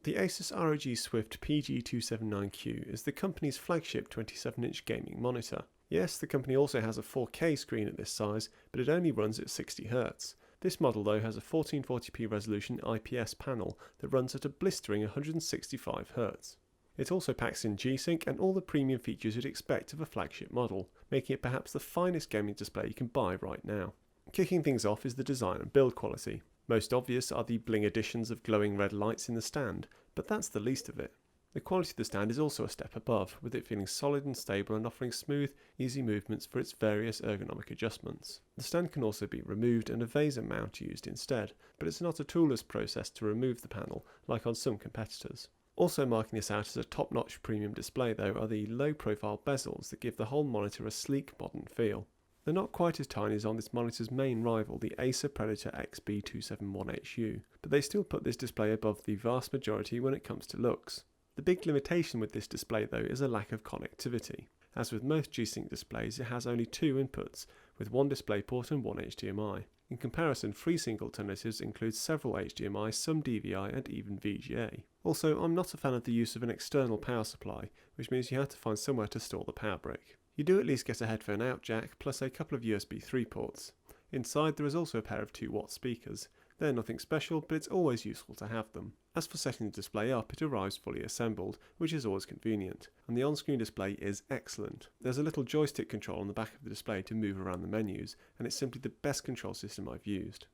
The Asus ROG Swift PG279Q is the company's flagship 27-inch gaming monitor. Yes, the company also has a 4K screen at this size, but it only runs at 60Hz. This model though has a 1440p resolution IPS panel that runs at a blistering 165Hz. It also packs in G-Sync and all the premium features you'd expect of a flagship model, making it perhaps the finest gaming display you can buy right now. Kicking things off is the design and build quality. Most obvious are the bling additions of glowing red lights in the stand, but that's the least of it. The quality of the stand is also a step above, with it feeling solid and stable and offering smooth, easy movements for its various ergonomic adjustments. The stand can also be removed and a VESA mount used instead, but it's not a toolless process to remove the panel like on some competitors. Also marking this out as a top-notch premium display though are the low-profile bezels that give the whole monitor a sleek, modern feel. They're not quite as tiny as on this monitor's main rival, the Acer Predator XB271HU, but they still put this display above the vast majority when it comes to looks. The big limitation with this display though is a lack of connectivity. As with most G-Sync displays, it has only two inputs, with one DisplayPort and one HDMI. In comparison, FreeSync alternatives include several HDMI, some DVI and even VGA. Also, I'm not a fan of the use of an external power supply, which means you have to find somewhere to store the power brick. You do at least get a headphone out jack, plus a couple of USB 3 ports. Inside there is also a pair of 2-watt speakers. They're nothing special, but it's always useful to have them. As for setting the display up, it arrives fully assembled, which is always convenient, and the on-screen display is excellent. There's a little joystick control on the back of the display to move around the menus, and it's simply the best control system I've used.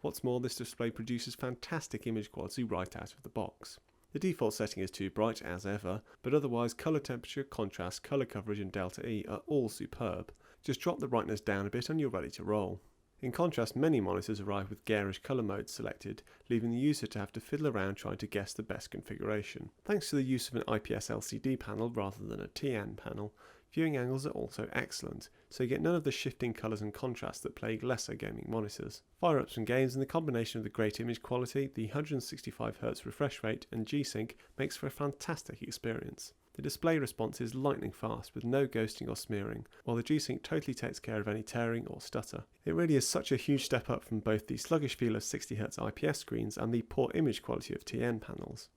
What's more, this display produces fantastic image quality right out of the box. The default setting is too bright as ever, but otherwise colour temperature, contrast, colour coverage and delta E are all superb. Just drop the brightness down a bit and you're ready to roll. In contrast, many monitors arrive with garish colour modes selected, leaving the user to have to fiddle around trying to guess the best configuration. Thanks to the use of an IPS LCD panel rather than a TN panel, viewing angles are also excellent, so you get none of the shifting colours and contrast that plague lesser gaming monitors. Fire-ups and gains and the combination of the great image quality, the 165Hz refresh rate and G-Sync makes for a fantastic experience. The display response is lightning fast with no ghosting or smearing, while the G-Sync totally takes care of any tearing or stutter. It really is such a huge step up from both the sluggish feel of 60Hz IPS screens and the poor image quality of TN panels.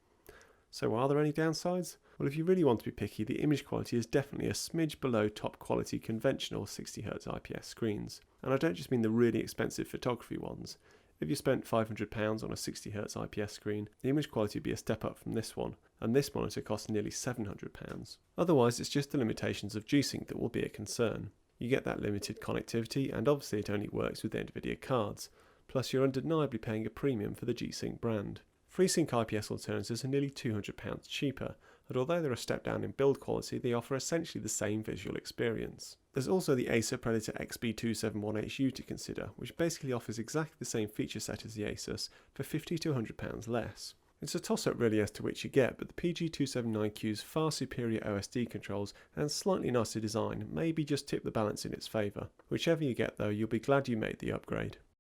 So are there any downsides? Well, if you really want to be picky, the image quality is definitely a smidge below top quality conventional 60Hz IPS screens. And I don't just mean the really expensive photography ones. If you spent £500 on a 60Hz IPS screen, the image quality would be a step up from this one, and this monitor costs nearly £700. Otherwise, it's just the limitations of G-Sync that will be a concern. You get that limited connectivity, and obviously it only works with NVIDIA cards, plus you're undeniably paying a premium for the G-Sync brand. FreeSync IPS alternatives are nearly £200 cheaper, and although they're a step down in build quality, they offer essentially the same visual experience. There's also the Acer Predator XB271HU to consider, which basically offers exactly the same feature set as the Asus for £50 to £100 less. It's a toss-up really as to which you get, but the PG279Q's far superior OSD controls and slightly nicer design maybe just tip the balance in its favour. Whichever you get though, you'll be glad you made the upgrade.